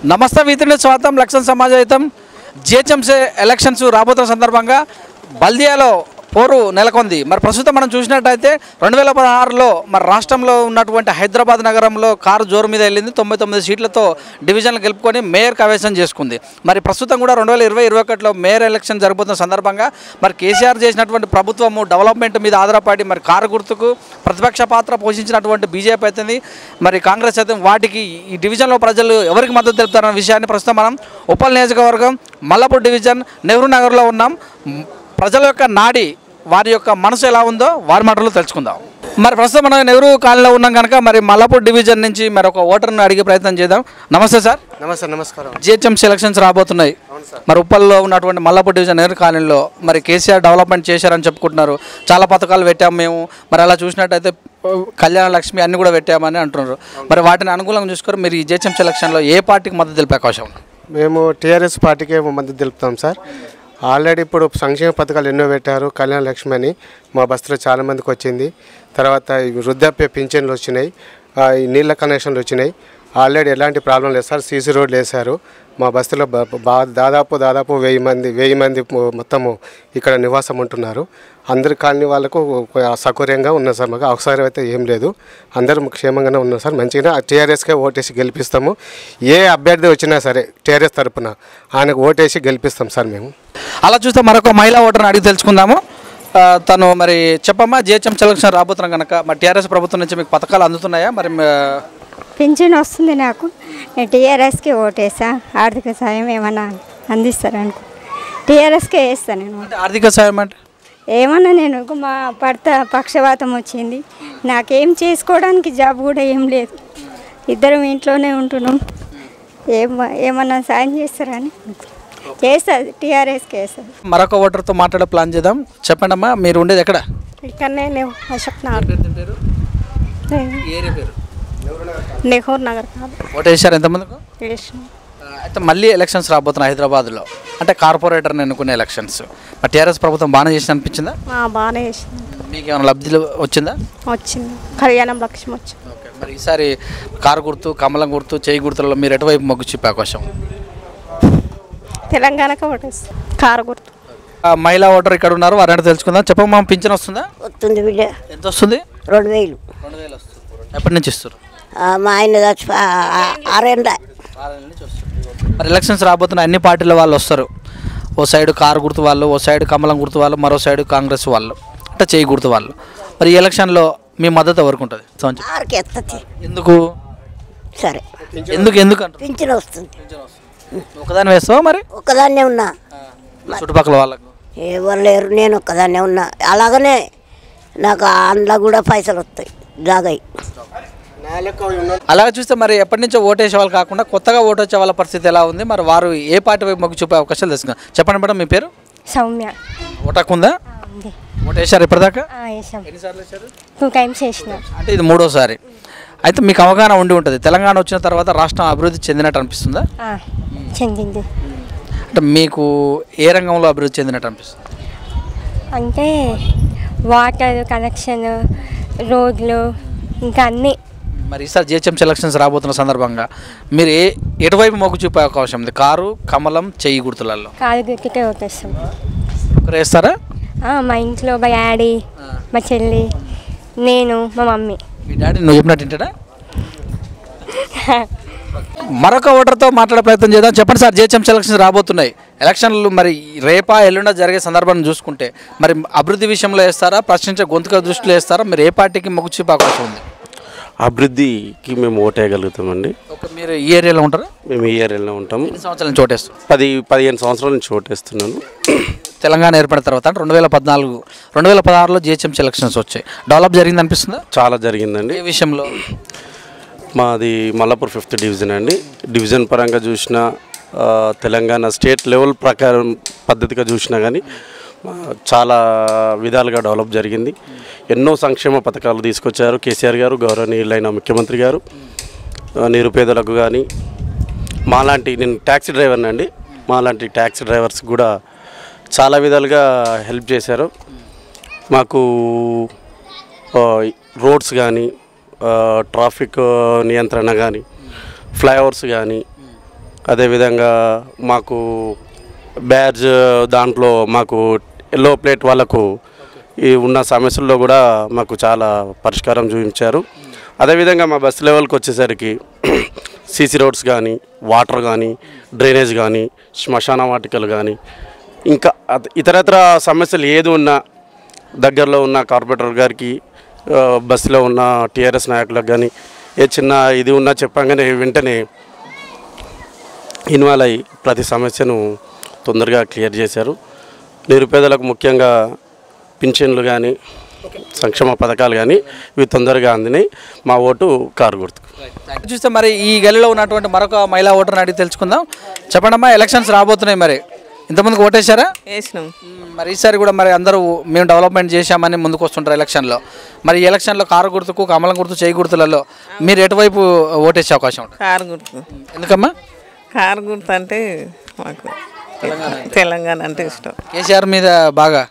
నమస్తే మిత్రులు, స్వాగతం. లక్ష్మణ్ సమాజం జిహెచ్ఎంసీ ఎలక్షన్స్ రాబోతున్న సందర్భంగా బల్దియాలో పోరు నెలకొంది. మరి ప్రస్తుతం మనం చూసినట్టయితే 2016లో మరి రాష్ట్రంలో ఉన్నటువంటి హైదరాబాద్ నగరంలో కారు జోరు మీద వెళ్ళింది. 99 సీట్లతో డివిజన్లు గెలుపుకొని మేయర్ కైవసం చేసుకుంది. మరి ప్రస్తుతం కూడా 2020-21లో మేయర్ ఎలక్షన్ జరుగుతున్న సందర్భంగా మరి కేసీఆర్ చేసినటువంటి ప్రభుత్వము డెవలప్మెంట్ మీద ఆధారపడి మరి కారు గుర్తుకు ప్రతిపక్ష పాత్ర పోషించినటువంటి బీజేపీ అవుతుంది, మరి కాంగ్రెస్ అయితే వాటికి ఈ డివిజన్లో ప్రజలు ఎవరికి మద్దతు తెలుపుతారన్న విషయాన్ని ప్రస్తుతం మనం ఉప్పల్ నియోజకవర్గం మల్లాపూర్ డివిజన్ నెహ్రూ నగర్లో ఉన్నాం. ప్రజల యొక్క నాడి, వారి యొక్క మనసు ఎలా ఉందో వారి మాటలు తెలుసుకుందాం. మరి ప్రస్తుతం మనం నెహ్రూ కాలనీలో ఉన్నాం కనుక మరి మల్లాపూర్ డివిజన్ నుంచి మరి ఒక ఓటర్ను అడిగే ప్రయత్నం చేద్దాం. నమస్తే సార్. నమస్కారం. జిహెచ్ఎంసీ ఎలక్షన్స్ రాబోతున్నాయి. మరి ఉప్పల్లో ఉన్నటువంటి మల్లాపూర్ డివిజన్ నెహ్రూ కాలనీలో మరి కేసీఆర్ డెవలప్మెంట్ చేశారని చెప్పుకుంటున్నారు. చాలా పథకాలు పెట్టాము మేము, మరి అలా చూసినట్టయితే కళ్యాణ లక్ష్మి అన్ని కూడా పెట్టామని అంటున్నారు. మరి వాటిని అనుకూలంగా చూసుకొని మీరు ఈ జిహెచ్ఎంసీ ఎలక్షన్లో ఏ పార్టీకి మద్దతు తెలిపే అవకాశం ఉంది? మేము టీఆర్ఎస్ పార్టీకే మద్దతు తెలుపుతాం సార్. ఆల్రెడీ ఇప్పుడు సంక్షేమ పథకాలు ఎన్నో పెట్టారు. కళ్యాణ లక్ష్మి అని మా బస్సులో చాలామందికి వచ్చింది. తర్వాత వృద్ధాప్య పింఛన్లు వచ్చినాయి, ఈ నీళ్ళ కనెక్షన్లు వచ్చినాయి. ఆల్రెడీ ఎలాంటి ప్రాబ్లం లేదు సార్. సీసీ రోడ్లు వేశారు. మా బస్సులో దాదాపు 1000 మంది మొత్తము ఇక్కడ నివాసం ఉంటున్నారు. అందరి కాలనీ వాళ్ళకు సౌకర్యంగా ఉన్నారు సార్. మాకు అవసరం అయితే ఏం లేదు, అందరూ క్షేమంగానే ఉన్నారు సార్. మంచిగా టీఆర్ఎస్కే ఓటేసి గెలిపిస్తాము. ఏ అభ్యర్థి వచ్చినా సరే టీఆర్ఎస్ తరఫున ఆయనకు ఓటేసి గెలిపిస్తాం సార్ మేము. అలా చూస్తే మరొక మహిళా ఓటర్ని అడిగి తెలుసుకుందాము. తను మరి చెప్పమ్మా, జిహెచ్ఎంసీ ఎలక్షన్ రాబోతున్నాం కనుక మరి టీఆర్ఎస్ ప్రభుత్వం నుంచి మీకు పథకాలు అందుతున్నాయా? మరి పింఛన్ వస్తుంది నాకు. నేను టీఆర్ఎస్కి ఓటేసా. ఆర్థిక సాయం ఏమన్నా అందిస్తారనుకో టీఆర్ఎస్కే వేస్తాను నేను. ఆర్థిక సాయం అంటే ఏమన్నా నేను మా భర్త పక్షవాతం వచ్చింది, నాకేం చేసుకోవడానికి జాబ్ కూడా ఏం లేదు, ఇద్దరం ఇంట్లోనే ఉంటున్నాం. ఏమన్నా సాయం చేస్తారని చేస్తుంది, టీఆర్ఎస్కి వేస్తుంది. మరొక ఓటర్తో మాట్లాడే ప్లాన్ చేద్దాం. చెప్పండి అమ్మా, మీరు ఉండేది ఎక్కడ? ఇక్కడనే అశోక్ నగర్. నెహ్రూ నగర్ కాదు. ఓటు వేసారు ఎంతమందికి? అయితే మళ్ళీ ఎలక్షన్స్ రాబోతున్నాయి హైదరాబాద్లో, అంటే కార్పొరేటర్ని ఎన్నుకునే ఎలక్షన్స్. మరి టీఆర్ఎస్ ప్రభుత్వం బాగానే చేసి అనిపించిందా? బాగానే చేసింది. మీకు ఏమైనా లబ్ధి వచ్చిందా? వచ్చింది, కళ్యాణం లక్ష్మి వచ్చింది. ఓకే, మరి ఈసారి కారు గుర్తు, కమలం గుర్తు, చేయి గుర్తులలో మీరు ఎటువైపు మొగ్గు చూపే అవకాశం? తెలంగాణకు ఓటేస్తాం, కారు గుర్తు. మహిళా ఓటర్ ఇక్కడ ఉన్నారు, వారంటే తెలుసుకుందాం. చెప్పమ్మా, పింఛన్ వస్తుందా? వస్తుంది బిడ్డ. ఎంత వస్తుంది? 2000. 2000 వస్తుంది. ఎప్పటి నుంచి ఇస్తారు? మా ఆయన చచ్చిపో 6 ఏళ్ళ. మరి ఎలక్షన్స్ రాబోతున్న అన్ని పార్టీల వాళ్ళు వస్తారు. ఓ సైడ్ కారు గుర్తు వాళ్ళు, ఓ సైడ్ కమలం గుర్తు వాళ్ళు, మరో సైడ్ కాంగ్రెస్ వాళ్ళు, అంటే చేయి గుర్తు వాళ్ళు. మరి ఈ ఎలక్షన్లో మీ మద్దతు ఎవరికి ఉంటుంది? ఎందుకు? సరే, ఎందుకు అంటారు? పింఛన్ వస్తుంది. ఒకదాన్ని వేస్తావా? మరి ఒక్కదాన్నే ఉన్నా, చుట్టుపక్కల వాళ్ళకు ఎవరు లేరు, నేను ఒక్కదాన్నే ఉన్నా. అలాగనే నాకు అందులో కూడా పైసలు వస్తాయి, జాగాయి. అలాగే చూస్తే మరి ఎప్పటి నుంచో ఓటేసే వాళ్ళు కాకుండా కొత్తగా ఓటు వచ్చే వాళ్ళ పరిస్థితి ఎలా ఉంది? మరి వారు ఏ పార్టీ వైపు మొగ్గు చూపే అవకాశాలు తెలుసుకున్నారు. చెప్పండి మేడం, మీ పేరు? సౌమ్య. ఓటాకుందా? ఓటు వేసారు ఇప్పటిదాకా? ఎన్నిసార్లు వేసారు? 2 times వేసిన. అంటే ఇది 3వ సారి. అయితే మీకు అవగాహన ఉండి ఉంటుంది, తెలంగాణ వచ్చిన తర్వాత రాష్ట్రం అభివృద్ధి చెందినట్టు అనిపిస్తుందా? చెందింది. అంటే మీకు ఏ రంగంలో అభివృద్ధి చెందినట్టు అనిపిస్తుంది? అంటే వాటర్ కనెక్షన్, రోడ్లు, ఇంకా అన్నీ. మరి ఈసారి జిహెచ్ఎంసీ ఎలక్షన్స్ రాబోతున్న సందర్భంగా మీరు ఎటువైపు మొగ్గు చూపే అవకాశం ఉంది? కారు, కమలం, చెయ్యి గుర్తులలో? కారు గుర్తుకే ఓటేస్తాం. ఒకరు వేస్తారా? మా ఇంట్లో మా డాడీ, మా చెల్లి, నేను, మా మమ్మీ. మీ డాడీ నువ్వు చెప్పినట్టు వింటాడా? మరొక ఓటర్తో మాట్లాడే ప్రయత్నం చేద్దాం. చెప్పండి సార్, జిహెచ్ఎంసీ ఎలక్షన్స్ రాబోతున్నాయి. ఎలక్షన్లు మరి రేపా ఎల్లుండా జరిగే సందర్భాన్ని చూసుకుంటే మరి అభివృద్ధి విషయంలో వేస్తారా, ప్రశ్నించే గొంతుక దృష్టిలో వేస్తారా? మీరు ఏ పార్టీకి మొగ్గు చూపే అవకాశం ఉంది? అభివృద్ధికి మేము ఓటేయగలుగుతామండి. మీరు ఈ ఏరియాలో ఉంటారా? మేము ఈ ఏరియాలో ఉంటాము. ఎన్ని సంవత్సరాల నుంచి ఓటేస్తాం? 15 సంవత్సరాల నుంచి ఓటేస్తున్నాను. తెలంగాణ ఏర్పడిన తర్వాత 2016లో జిహెచ్ఎంసీ ఎలక్షన్స్ వచ్చాయి. డెవలప్ జరిగింది అనిపిస్తుందా? చాలా జరిగిందండి. ఏ విషయంలో? మాది మల్లాపూర్ 5th డివిజన్ అండి. డివిజన్ పరంగా చూసినా, తెలంగాణ స్టేట్ లెవెల్ ప్రకారం పద్ధతిగా చూసినా కానీ చాలా విధాలుగా డెవలప్ జరిగింది. ఎన్నో సంక్షేమ పథకాలు తీసుకొచ్చారు కేసీఆర్ గారు, గౌరవనీయులైన ముఖ్యమంత్రి గారు. నిరుపేదలకు కానీ నేను ట్యాక్సీ డ్రైవర్ని అండి, మాలాంటి ట్యాక్సీ డ్రైవర్స్ కూడా చాలా విధాలుగా హెల్ప్ చేశారు. మాకు రోడ్స్ కానీ, ట్రాఫిక్ నియంత్రణ కానీ, ఫ్లైఓవర్స్ కానీ, అదేవిధంగా మాకు బ్యాడ్జ్ దాంట్లో మాకు ఎల్లో ప్లేట్ వాళ్ళకు ఈ ఉన్న సమస్యల్లో కూడా మాకు చాలా పరిష్కారం చూపించారు. అదేవిధంగా మా బస్ లెవెల్కి వచ్చేసరికి సీసీ రోడ్స్ కానీ, వాటర్ కానీ, డ్రైనేజ్ కానీ, శ్మశాన వాటికలు కానీ, ఇంకా ఇతరత్ర సమస్యలు ఏది ఉన్నా దగ్గరలో ఉన్న కార్పొరేటర్ గారికి, బస్సులో ఉన్న టీఆర్ఎస్ నాయకులకు కానీ ఏ చిన్న ఇది ఉన్నా చెప్పంగానే వెంటనే ఇన్వాల్వ్ అయ్యి ప్రతి సమస్యను తొందరగా క్లియర్ చేశారు. నిరుపేదలకు ముఖ్యంగా పింఛన్లు కానీ, సంక్షేమ పథకాలు కానీ ఇవి తొందరగా అందినాయి. మా ఓటు కారు గుర్తుకు. చూస్తే మరి ఈ గల్లీలో ఉన్నటువంటి మరొక మహిళా ఓటర్ని అడిగి తెలుసుకుందాం. చెప్పండమ్మా, ఎలక్షన్స్ రాబోతున్నాయి, మరి ఇంతమందికి ఓటేశారా? వేసినాం. మరి ఈసారి కూడా మరి అందరూ మేము డెవలప్మెంట్ చేశామని ముందుకు వస్తుంటారు ఎలక్షన్లో. మరి ఈ ఎలక్షన్లో కారు గుర్తుకు, కమలం గుర్తు, చేయి గుర్తులలో మీరు ఎటువైపు ఓటేసే అవకాశం ఉంటుంది? కారు గుర్తు. ఎందుకమ్మా? కారు గుర్తు అంటే మాకు తెలంగాణ అంటే ఇష్టం. కేసీఆర్ మీద బాగా?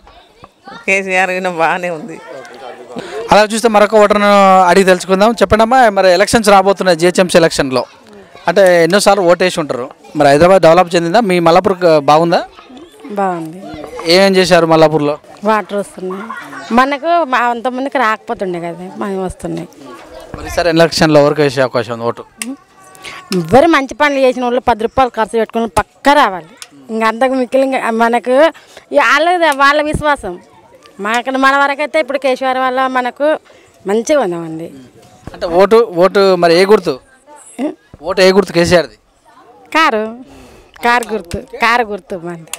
కేసీఆర్ అయినా బాగానే ఉంది. అలా చూస్తే మరొక ఓటర్ను అడిగి తెలుసుకుందాం. చెప్పండమ్మా, మరి ఎలక్షన్స్ రాబోతున్నాయి, జిహెచ్ఎంసీ ఎలక్షన్లో అంటే ఎన్నోసార్లు ఓటేసి ఉంటారు. మరి హైదరాబాద్ డెవలప్ చెందిందా? మీ మల్లాపూర్ బాగుందా? బాగుంది. ఏమేం చేశారు మల్లాపూర్లో? వాటర్ వస్తున్నాయి, మనకు అంతమందికి రాకపోతుండే కదా, మనం వస్తున్నాయి. మరి సరే ఎలక్షన్లో ఎవరికి వేసే అవకాశం ఉంది ఓటు? ఎవ్వరు మంచి పనులు చేసిన వాళ్ళు 10 రూపాయలు ఖర్చు పెట్టుకుని పక్కా రావాలి. ఇంక అంతకు మిక్కిలి మనకు వాళ్ళ విశ్వాసం. మన వరకైతే ఇప్పుడు కేశవారి వల్ల మనకు మంచిగా ఉందామండి. అంటే ఓటు మరి ఏ గుర్తు? ఓటు ఏ గుర్తు? కేసీఆర్ది కారు గుర్తు మంది.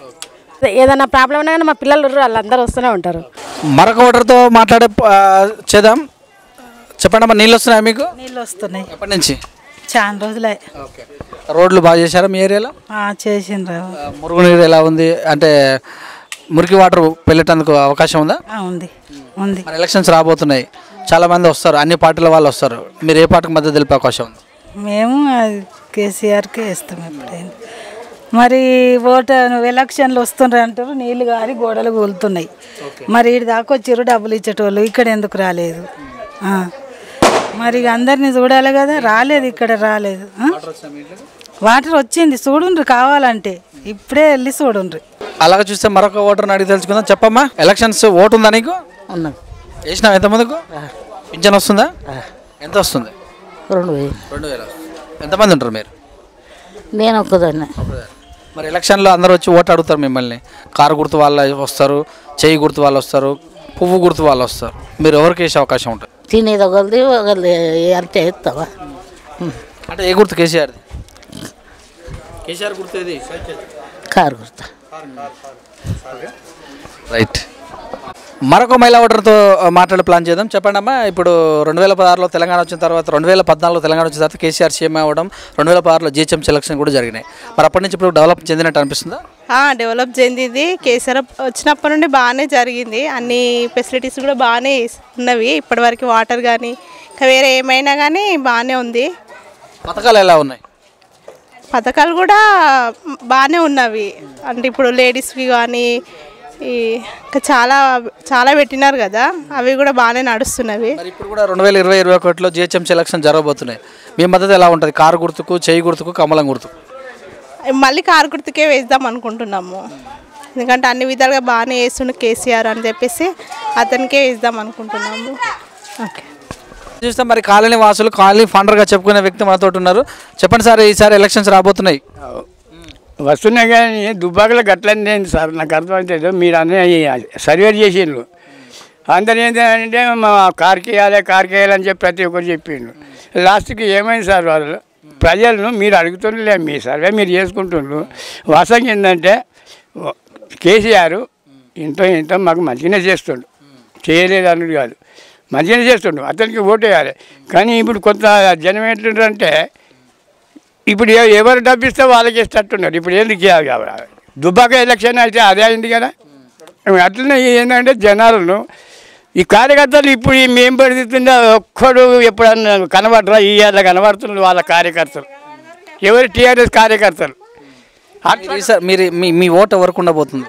ఏదైనా ప్రాబ్లం ఉన్నా కానీ మా పిల్లలు వాళ్ళందరూ వస్తూనే ఉంటారు. మరొక ఓటర్తో మాట్లాడే చేద్దాం. చెప్పండమ్మా, నీళ్ళు వస్తున్నాయా మీకు? నీళ్ళు వస్తున్నాయి. ఎప్పటి నుంచి? చాలా రోజులే. రోడ్లు బాగా చేశారా మీ ఏరియాలో? చేసిండ్రు. మురుగునీరు ఎలా ఉంది? అంటే మురికి వాటర్ వెళ్ళేటందుకు అవకాశం ఉందా? ఉంది. మరి ఎలక్షన్స్ రాబోతున్నాయి, చాలామంది వస్తారు, అన్ని పార్టీల వాళ్ళు వస్తారు. మీరు ఏ పార్టీకి మద్దతు తెలిపే అవకాశం ఉంది? మేము కేసీఆర్కే ఇస్తాం ఎప్పుడైనా. మరి ఎలక్షన్లు వస్తుండ్రు అంటారు, నీళ్ళు గారి గోడలు కూలుతున్నాయి. మరి ఇటు దాకా వచ్చారు డబ్బులు ఇచ్చేటోళ్ళు, ఇక్కడ ఎందుకు రాలేదు? మరి అందరినీ చూడాలి కదా, రాలేదు, ఇక్కడ రాలేదు. వాటర్ వచ్చింది, చూడుండ్రి కావాలంటే ఇప్పుడే వెళ్ళి చూడుండ్రి. అలాగే చూస్తే మరొక ఓటర్ని అడిగి తెలుసుకుందాం. చెప్పమ్మా, ఎలక్షన్స్ ఓటు ఉందా నీకు? ఉన్నది. వేసినావు? ఎంతమందికి పింఛన్ వస్తుందా? ఎంత వస్తుంది? 2000. ఎంతమంది ఉంటారు మీరు? నేను ఒక్కదాన్ని. మరి ఎలక్షన్లో అందరూ వచ్చి ఓటు అడుగుతారు మిమ్మల్ని. కారు గుర్తు వాళ్ళు వస్తారు, చేయి గుర్తు వాళ్ళు వస్తారు, పువ్వు గుర్తు వాళ్ళు వస్తారు. మీరు ఎవరికి వేసే అవకాశం ఉంటుంది? తినేది ఒకరిది, ఒకరిది అంటే ఇస్తావా? అంటే ఏ గుర్తు? కేసీఆర్ది. కేసీఆర్ గుర్తు ఏది? కారు గుర్తు. రైట్. మరొక మహిళా ఓటర్తో మాట్లాడే ప్లాన్ చేద్దాం. చెప్పండి అమ్మా, ఇప్పుడు 2016లో తెలంగాణ వచ్చిన తర్వాత, 2014లో తెలంగాణ వచ్చిన తర్వాత కేసీఆర్ సీఎం అవ్వడం, 2016లో జిహెచ్ఎంసీ ఎలక్షన్ కూడా జరిగినాయి. మరి అప్పటి నుంచి ఇప్పుడు డెవలప్ చెందినట్టు అనిపిస్తుందా? డెవలప్ చెందింది. కేసీఆర్ వచ్చినప్పటి నుండి బాగానే జరిగింది. అన్ని ఫెసిలిటీస్ కూడా బాగానే ఉన్నవి. ఇప్పటివరకు వాటర్ కానీ ఇంకా వేరే ఏమైనా కానీ బాగానే ఉంది. పథకాలు ఎలా ఉన్నాయి? పథకాలు కూడా బాగానే ఉన్నవి. అంటే ఇప్పుడు లేడీస్కి కానీ ఇంకా చాలా చాలా పెట్టినారు కదా, అవి కూడా బాగానే నడుస్తున్నవి. మరి ఇప్పుడు కూడా 2020-21లో జిహెచ్ఎంసీ ఎలక్షన్ జరగబోతున్నాయి. మీ మద్దతు ఎలా ఉంటుంది? కారు గుర్తుకు, చేయి గుర్తుకు, కమలం గుర్తుకు? మళ్ళీ కారు గుర్తుకే వేద్దాం అనుకుంటున్నాము. ఎందుకంటే అన్ని విధాలుగా బాగానే వేస్తుండే కేసీఆర్ అని చెప్పేసి అతనికే వేద్దాం అనుకుంటున్నాము. ఓకే. చూస్తే మరి కాలనీ వాసులు, కాలనీ ఫండర్గా చెప్పుకునే వ్యక్తి మనతో ఉన్నారు. చెప్పండి సార్, ఈసారి ఎలక్షన్స్ రాబోతున్నాయి. వస్తున్నాయి కానీ దుబ్బాకలో గట్లనే సార్, నాకు అర్థమవుతుంది. మీరు అన్నీ సర్వే చేసిండ్రు, అందరు ఏంటంటే మా కార్కి వేయాలని చెప్పి ప్రతి ఒక్కరు చెప్పిండ్రు. లాస్ట్కి ఏమైంది సార్, వాళ్ళు ప్రజలను మీరు అడుగుతుండలే, మీ సర్వే మీరు చేసుకుంటుండ్రు. వాస్తవం ఏంటంటే కేసీఆర్ ఇంత మాకు మంచిగానే చేస్తుండు, చేయలేదు అన్నది కాదు, మంచిగానే చేస్తుండు, అతనికి ఓటు వేయాలి. కానీ ఇప్పుడు కొంత జనం ఏంటంటే ఇప్పుడు ఎవరు డబ్బిస్తే వాళ్ళకి ఇస్తట్టున్నారు. ఇప్పుడు ఎందుకు దుబ్బాక ఎలక్షన్ అయితే అదే అయింది కదా. అట్లనే ఏంటంటే జనాలను ఈ కార్యకర్తలు ఇప్పుడు మేము పడుతుండే ఒక్కడు ఎప్పుడన్నా కనబడరా? ఈ ఏళ్ళ కనబడుతున్నారు వాళ్ళ కార్యకర్తలు, ఎవరు టీఆర్ఎస్ కార్యకర్తలు. మీరు మీ ఓటు ఎవరికి ఉండబోతుంది?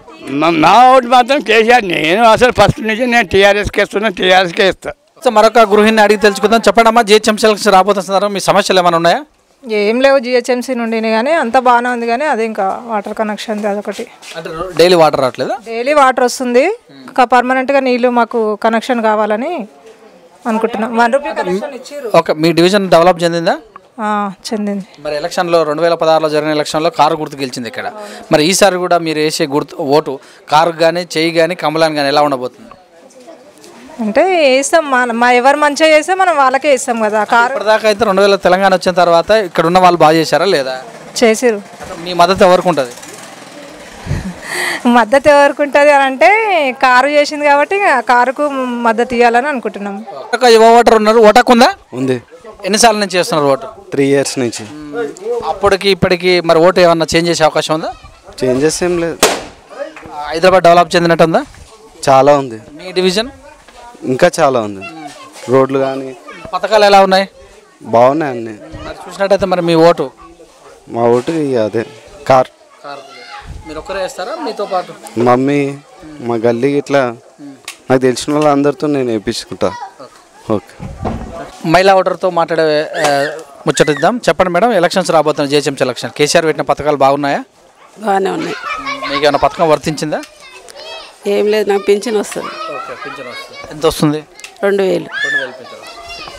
నా ఓటు మాత్రం కేసీఆర్. నేను అసలు ఫస్ట్ నుంచి నేను టీఆర్ఎస్కి ఇస్తున్నాను, టీఆర్ఎస్కే ఇస్తాను. మరొక గృహిణిని అడిగి తెలుసుకుందాం. చెప్పండి అమ్మా, జిహెచ్ఎంసీ ఎలక్షన్ రాబోతున్నారు, మీ సమస్యలు ఏమైనా ఉన్నాయా? ఏం లేవు జిహెచ్ఎంసీ నుండి కానీ అంత బాగానే ఉంది కానీ అదే ఇంకా వాటర్ కనెక్షన్ అదొకటి. అంటే డైలీ వాటర్ రావట్లేదా? డైలీ వాటర్ వస్తుంది, పర్మనెంట్గా నీళ్ళు మాకు కనెక్షన్ కావాలని అనుకుంటున్నాం. 1 రూపీ కనెక్షన్ ఇచ్చారు. ఓకే, మీ డివిజన్ డెవలప్ చెందిందా? చెందింది. మరి ఎలక్షన్లో 2016లో జరిగిన ఎలక్షన్లో కారు గుర్తు గెలిచింది ఇక్కడ. మరి ఈసారి కూడా మీరు వేసే ఓటు కారు కానీ చెయ్యి కానీ కమలాన్ని కానీ ఎలా ఉండబోతుంది? అంటే వేస్తాం, మా ఎవరు మంచిగా చేస్తే మనం వాళ్ళకే వేస్తాం కదా. కారు ఇప్పటిదాకా అయితే 2000 తెలంగాణ వచ్చిన తర్వాత ఇక్కడ ఉన్న వాళ్ళు బాగా చేశారా లేదా? చేసారు. మీ మద్దతు ఎవరికి ఉంటుంది? మద్దతు ఎవరికి ఉంటుంది అని అంటే కారు చేసింది కాబట్టి కారుకు మద్దతు ఇవ్వాలని అనుకుంటున్నాం. యువ ఓటర్ ఉన్నారు, ఓటకు ఉందా? ఉంది. ఎన్నిసార్లు నుంచి చేస్తున్నారు ఓటు? 3 years నుంచి. అప్పటికి ఇప్పటికి మరి ఓటు ఏమన్నా చేంజ్ చేసే అవకాశం ఉందా? చేంజెస్ ఏం లేదు. హైదరాబాద్ డెవలప్ చెందినట్టు ఉందా? చాలా ఉంది. మీ డివిజన్ ఇంకా చాలా ఉంది. రోడ్లు కానీ పథకాలు ఎలా ఉన్నాయి? బాగున్నాయి అన్నీ. మరి చూసినట్టయితే మరి మీ ఓటు? మా ఓటు అదే కార్. మీరు ఒక్కరే వేస్తారా మీతో పాటు? మమ్మీ మా గల్లీ ఇట్లా నాకు తెలిసిన వాళ్ళందరితో నేను వేయించుకుంటా. ఓకే, మహిళా ఓటర్తో మాట్లాడే ముచ్చటిద్దాం. చెప్పండి మేడం, ఎలక్షన్స్ రాబోతున్నాయి, జిహెచ్ఎంసీ ఎలక్షన్. కేసీఆర్ పెట్టిన పథకాలు బాగున్నాయా? బాగానే ఉన్నాయి. మీకు ఏమైనా పథకం వర్తించిందా? ఏం లేదు, నాకు పింఛన్ వస్తుంది. ఓకే, పింఛన్ వస్తుంది. ఎంత వస్తుంది? 2000.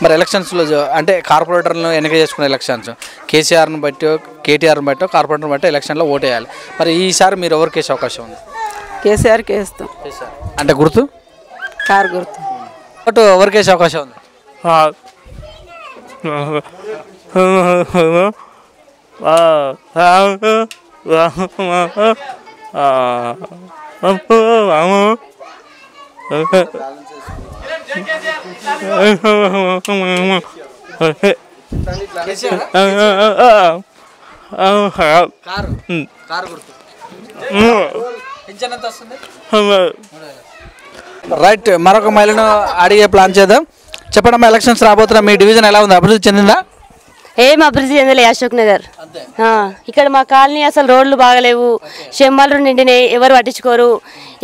మరి ఎలక్షన్స్లో అంటే కార్పొరేటర్లను ఎన్నిక చేసుకునే ఎలక్షన్స్ కేసీఆర్ను బట్టి కేటీఆర్ని బట్టి కార్పొరేటర్ని బట్టి ఎలక్షన్లో ఓటు వేయాలి. మరి ఈసారి మీరు ఎవరికి వేసే అవకాశం ఉంది? కేసీఆర్కి వేస్తాం. అంటే గుర్తు? కారు గుర్తు. ఓటు ఎవరికి వేసే అవకాశం ఉంది? రైట్, మరొక మహిళను అడిగే ప్లాన్ చేద్దాం. చెప్పండి, ఎలక్షన్స్ రాబోతున్నా, మీ డివిజన్ ఎలా ఉంది? అభివృద్ధి చెందిందా? ఏం అభివృద్ధి చెందలే అశోక్ నగర్. ఇక్కడ మా కాలనీ అసలు రోడ్లు బాగలేవు, చెమ్మలు నిండినాయి, ఎవరు పట్టించుకోరు.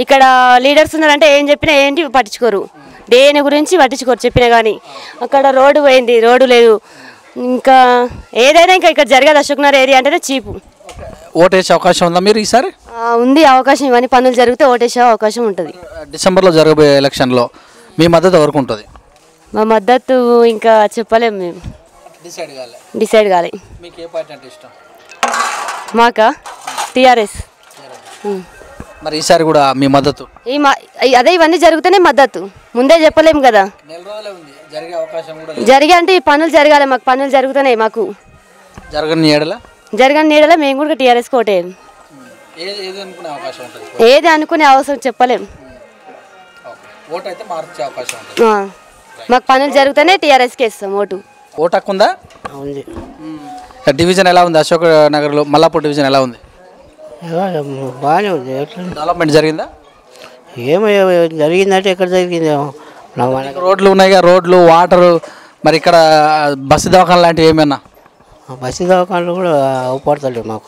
ఇక్కడ లీడర్స్ ఉన్నారంటే ఏం చెప్పినా ఏంటి పట్టించుకోరు, దేని గురించి పట్టించుకోరు చెప్పినా కానీ. అక్కడ రోడ్డు పోయింది, రోడ్డు లేదు. ఇంకా ఏదైనా ఇంకా ఇక్కడ జరగదు. అశోక్ నగర్ ఏరియా అంటేనే చీపు. ఓటేసే అవకాశం ఉందా మీరు ఈసారి? ఉంది అవకాశం, ఇవన్నీ పనులు జరిగితే ఓటేసే అవకాశం ఉంటుంది. డిసెంబర్లో జరగబోయే ఎలక్షన్లో మీ మద్దతు ఎవరికి ఉంటుంది? మా మద్దతు ఇంకా చెప్పలేము, మేము డిసైడ్ కాలే. మీకు ఏ పార్టీ అంటే ఇష్టం? మాకా టీఆర్ఎస్. మరి ఈసారి కూడా మీ మద్దతు? అదే ఇవన్నీ జరిగితేనే మద్దతు, ముందే చెప్పలేము కదా. జరిగే అంటే ఈ పనులు జరగాలి, మాకు పనులు జరుగుతున్నాయి. మాకు జరగని నీడలా మేము కూడా టీఆర్ఎస్ కోటేయం. ఏది అనుకునే అవసరం చెప్పలేము. మాకు పనులు జరుగుతూనే టీఆర్ఎస్కి ఇస్తాం ఓటు. ఓటు హక్కు ఉందా? ఉంది. డివిజన్ ఎలా ఉంది? అశోక్ నగర్లో మల్లాపూర్ డివిజన్ ఎలా ఉంది? బాగానే ఉంది. డెవలప్మెంట్ జరిగిందా? ఏమో జరిగిందంటే ఎక్కడ జరిగిందేమో. రోడ్లు ఉన్నాయి, రోడ్లు, వాటరు, మరి ఇక్కడ బస్సు దవాఖాన లాంటివి ఏమైనా? బస్సు దవాఖానలు కూడా అవపడతలేవు మాకు.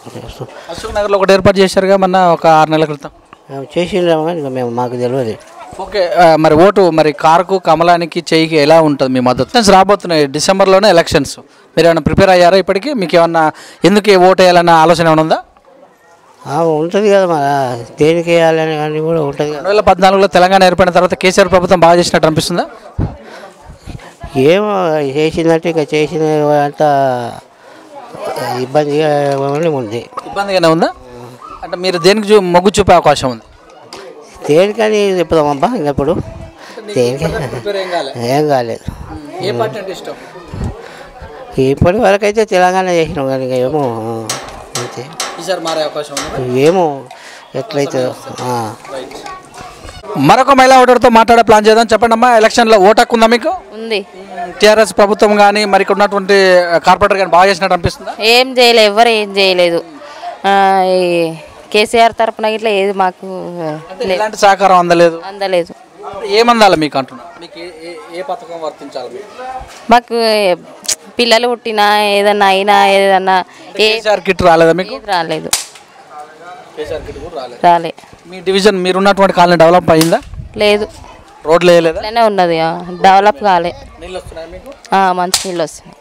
అశోక్ నగర్లో ఒకటి ఏర్పాటు చేశారుగా మొన్న ఒక 6 నెలల క్రితం. చేసిండ్రేమో కానీ మేము మాకు తెలియదు. ఓకే, మరి ఓటు మరి కారుకు కమలానికి చెయ్యికి ఎలా ఉంటుంది మీ మద్దతు? రాబోతున్నాయి డిసెంబర్లోనే ఎలక్షన్స్, మీరు ఏమైనా ప్రిపేర్ అయ్యారా ఇప్పటికీ? మీకు ఏమన్నా ఎందుకు ఓటు వేయాలన్న ఆలోచన ఏమైనా ఉందా? ఉంటుంది కదా, మన దేనికి వేయాలని కానీ కూడా ఉంటుంది కదా. 2014లో తెలంగాణ ఏర్పడిన తర్వాత కేసీఆర్ ప్రభుత్వం బాగా చేసినట్టు అనిపిస్తుందా? ఏమో చేసిందంటే ఇంకా చేసిన అంతా ఇబ్బందిగా ఉంది. ఇబ్బందిగానే ఉందా? అంటే మీరు దేనికి మొగ్గు చూపే అవకాశం ఉంది? దేనికని చెప్తామబ్బా, ఇంకప్పుడు దేనికి ఏం కాలేదు. ఇప్పటి వరకు అయితే తెలంగాణ చేసినాం కానీ ఏమో అంతే. ఏమో ఎట్లయితే. మరొక మహిళా ఓటర్తో మాట్లాడే ప్లాన్ చేద్దాం. చెప్పండి అమ్మా, ఎలక్షన్లో ఓటు హక్కు ఉందా మీకు? ఉంది. టీఆర్ఎస్ ప్రభుత్వం కానీ మరి ఇక్కడ ఉన్నటువంటి కార్పొరేటర్ కానీ బాగా చేసినట్టు అనిపిస్తుందా? ఏం చేయలేదు, ఎవరు ఏం చేయలేదు. కేసీఆర్ తరఫున ఇట్లా ఏది మాకు ఎలాంటి సహకారం అందలేదు. ఏమందాలి మీకు అంటున్నా? మీకు ఏ పథకం వర్తించాలి? మాకు పిల్లలు పుట్టినా ఏదన్నా అయినా ఏదన్నా కేసీఆర్ కిట్ రాలేదా మీకు? రాలేదు. రాలే. మీ డివిజన్ మీరున్నటువంటి కాలనీ డెవలప్ అయిందా? లేదు. రోడ్లు వేయలేదా? ఇట్లానే ఉన్నది, డెవలప్ కాలే. మంచి నీళ్ళు వస్తున్నాయి.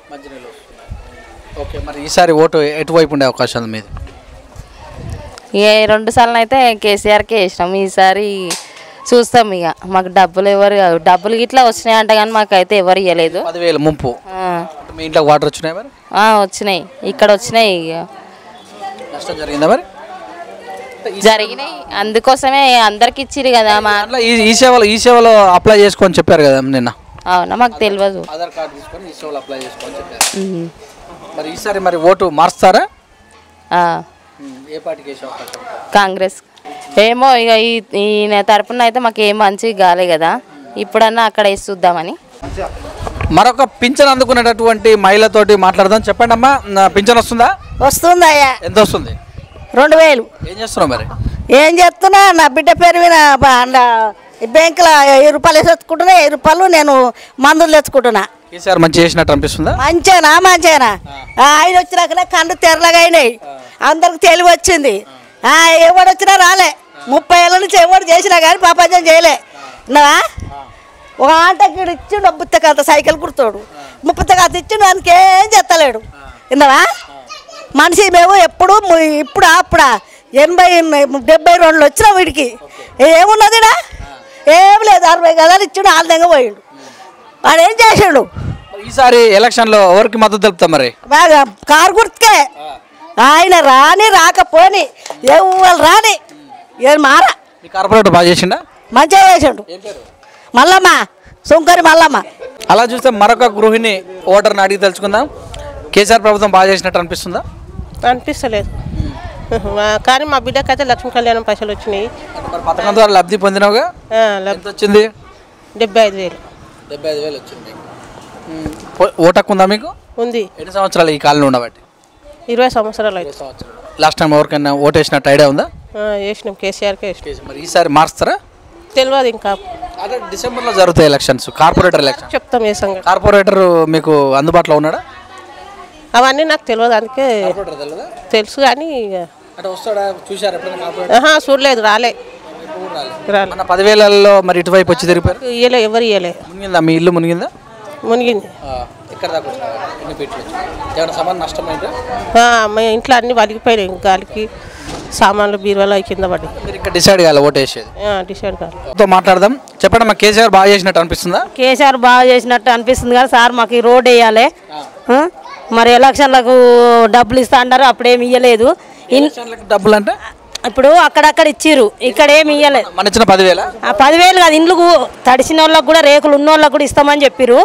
ఓకే, మరి ఈసారి ఓటు ఎటువైపు ఉండే అవకాశం ఉంది మీది? ఇక 2 సార్లు అయితే కేసీఆర్కే వేసినాం. ఈసారి చూస్తాం. ఇక మాకు డబ్బులు గిట్లా వచ్చినాయంట కానీ మాకైతే ఎవరు ఇవ్వలేదు. 10,000 ముంపు. మీ ఇంట్లో వాటర్ వచ్చినాయి మరి? వచ్చినాయి, ఇక్కడ వచ్చినాయి. ఇక నష్టం జరిగిందా మరి? జరిగినాయి, అందుకోసమే అందరికి ఇచ్చిరు కదా. మా ఈ సేవలో అప్లై చేసుకొని చెప్పారు కదా నిన్న. అవునా, మాకు తెలియదు. ఆధార్ కార్డు తీసుకొని ఈ సేవలో అప్లై చేసుకొని చెప్పారు. మరి ఈసారి మరి ఓటు మారుస్తారా? ఏ పార్టీకి వేసే అవకాశం? కాంగ్రెస్. ఏమో ఇక ఈయన తరపున అయితే మాకు ఏం మంచిగా కాలే కదా, ఇప్పుడన్నా అక్కడ వేసి చూద్దామని. మరొక పింఛన్ అందుకునేటటువంటి మహిళతోటి మాట్లాడదాం. చెప్పండి అమ్మా, పింఛన్ వస్తుందా? వస్తుందయ్యా. ఎంత వస్తుంది? 2000. ఏం చేస్తున్నావు మరి? ఏం చేస్తున్నా, నా బిడ్డ పేరు మీద బ్యాంకులో 1000 రూపాయలు వేసి తెచ్చుకుంటున్నా, 1000 రూపాయలు నేను మందులు తెచ్చుకుంటున్నా. కేసీఆర్ మంచి చేసినట్టు అనిపిస్తుందా? మంచిగా ఆయన వచ్చినాకనే కళ్ళు తెరలగా అయినాయి, అందరికి తెలివి వచ్చింది. ఎవడు వచ్చినా రాలే, 30 ఏళ్ళ నుంచి ఎవడు చేసినా కానీ ప్రపంచం చేయలే. విన్నావా? ఒక ఆటకి ఇచ్చిండు బుత్తకాత సైకిల్ కుడుతాడు, 30 కాత ఇచ్చిండు, దానికి ఏం చేస్తలేడు. విన్నావా? మనిషి మేము ఎప్పుడు ఇప్పుడు అప్పుడా 80-72 వచ్చినా వీడికి ఏమున్నదిడా? ఏం లేదు, 60 గదాలు ఇచ్చిండు, ఆల్దంగా పోయిండు. వాడు ఏం చేసాడు? ఈసారి ఎలక్షన్లో ఎవరికి మద్దతు తెలుపుతాం మరి? బాగా కారు గుర్తుకే. ఆయన రాని రాకపోని ఎవరు రాని ఏం మారా. కార్పొరేటర్ బాగా చేసిండా? మంచిగా చేసాడు. మల్లమ్మ, సుంకరి మల్లమ్మ. అలా చూస్తే మరొక గృహిణి ఓటర్ని అడిగి తెలుసుకుందాం. కేసీఆర్ ప్రభుత్వం బాగా చేసినట్టు అనిపిస్తుందా? అనిపిస్తలేదు, కానీ మా బిడ్డకైతే లక్ష్మీ కళ్యాణం పైసలు వచ్చినాయి. పథకం ద్వారా లబ్ధి పొందినావుగా? ఎంత వచ్చింది? 75,000. 75,000 వచ్చింది. ఓటు హక్కు ఉందా మీకు? ఉంది. ఎన్ని సంవత్సరాలు ఈ కాలంలో ఉండబట్టి? 20 సంవత్సరాలు అయితే. లాస్ట్ టైం ఎవరికైనా ఓటు వేసినట్టు ఐడియా ఉందా? వేసినాం, కేసీఆర్కే వేసినాం. మరి ఈసారి మార్స్తారా? తెలియదు ఇంకా. అదే డిసెంబర్లో జరుగుతాయి ఎలక్షన్స్, కార్పొరేటర్ ఎలక్షన్. చెప్తాం ఏ సంగతి. కార్పొరేటర్ మీకు అందుబాటులో ఉన్నాడా? అవన్నీ నాకు తెలియదు, అందుకే తెలుసు కానీ చూడలేదు, రాలే. 10,000లో మరి ఇటువైపు వచ్చి తిరిగిపోయారు? ఇయ్యలే, ఎవరు ఇయ్యలే. మునిగిందా మీ ఇల్లు? మునిగిందా? మునిగింది. ఎక్కడ దాకా ఎన్ని ఫీట్లు? ఏమైనా సామాన్ నష్టమైందా? మా ఇంట్లో అన్ని వలిగిపోయినాయి, గాలికి సామాన్లు బీరువాలో కింద పడి. మీరు ఇక్కడ డిసైడ్ కావాలి ఓటు వేసేది? డిసైడ్ కాదు. మాట్లాడదాం. చెప్పండి, మా కేసీఆర్ బాగా చేసినట్టు అనిపిస్తుందా? కేసీఆర్ బాగా చేసినట్టు అనిపిస్తుంది కానీ సార్ మాకు ఈ రోడ్ వేయాలి. మరి ఎలక్షన్లకు డబ్బులు ఇస్తా అన్నారు, అప్పుడేమి ఇవ్వలేదు. డబ్బులు అంటే ఇప్పుడు అక్కడక్కడ ఇచ్చిర్రు, ఇక్కడ ఏమి ఇవ్వలేదు. మన ఇచ్చిన 10,000? 10,000 కాదు, ఇండ్లు తడిసిన వాళ్ళకి కూడా, రేకులు ఉన్న వాళ్ళకి కూడా ఇస్తామని చెప్పిర్రు.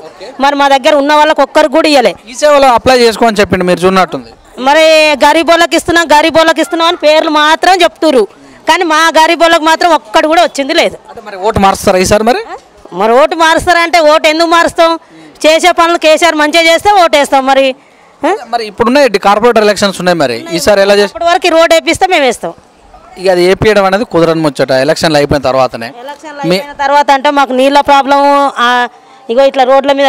మరి మా దగ్గర ఉన్న వాళ్ళకి ఒక్కరికి కూడా ఇవ్వలే. ఈ సేవలో అప్లై చేసుకోమని చెప్పిండు, మీరు చూడనట్టుంది. మరి గరీబోళ్ళకి ఇస్తున్నాం అని పేర్లు మాత్రం చెప్తుర్రు, కానీ మా గరీబోళ్ళకి మాత్రం ఒక్కడు కూడా వచ్చింది లేదు. మరి ఓటు మారుస్తారా ఈసారి? మరి ఓటు మారుస్తారంటే ఓటు ఎందుకు మారుస్తాం? చేసే పనులు కేసీఆర్ మంచిగా చేస్తే ఓటేస్తాం. మరి ఇప్పుడున్నాయి కార్పొరేటర్ ఎలక్షన్స్ ఉన్నాయి, మరి ఈసారి ఎలా చేస్తాం? ఇప్పటి వరకు రోడ్ వేపిస్తే మేము వేస్తాం. ఇక అది ఏపీయడం అనేది కుదరని ముచ్చట. ఎలక్షన్లు అయిపోయిన తర్వాతనే. తర్వాత అంటే మాకు నీళ్ళ ప్రాబ్లము, ఇగో ఇట్లా రోడ్ల మీద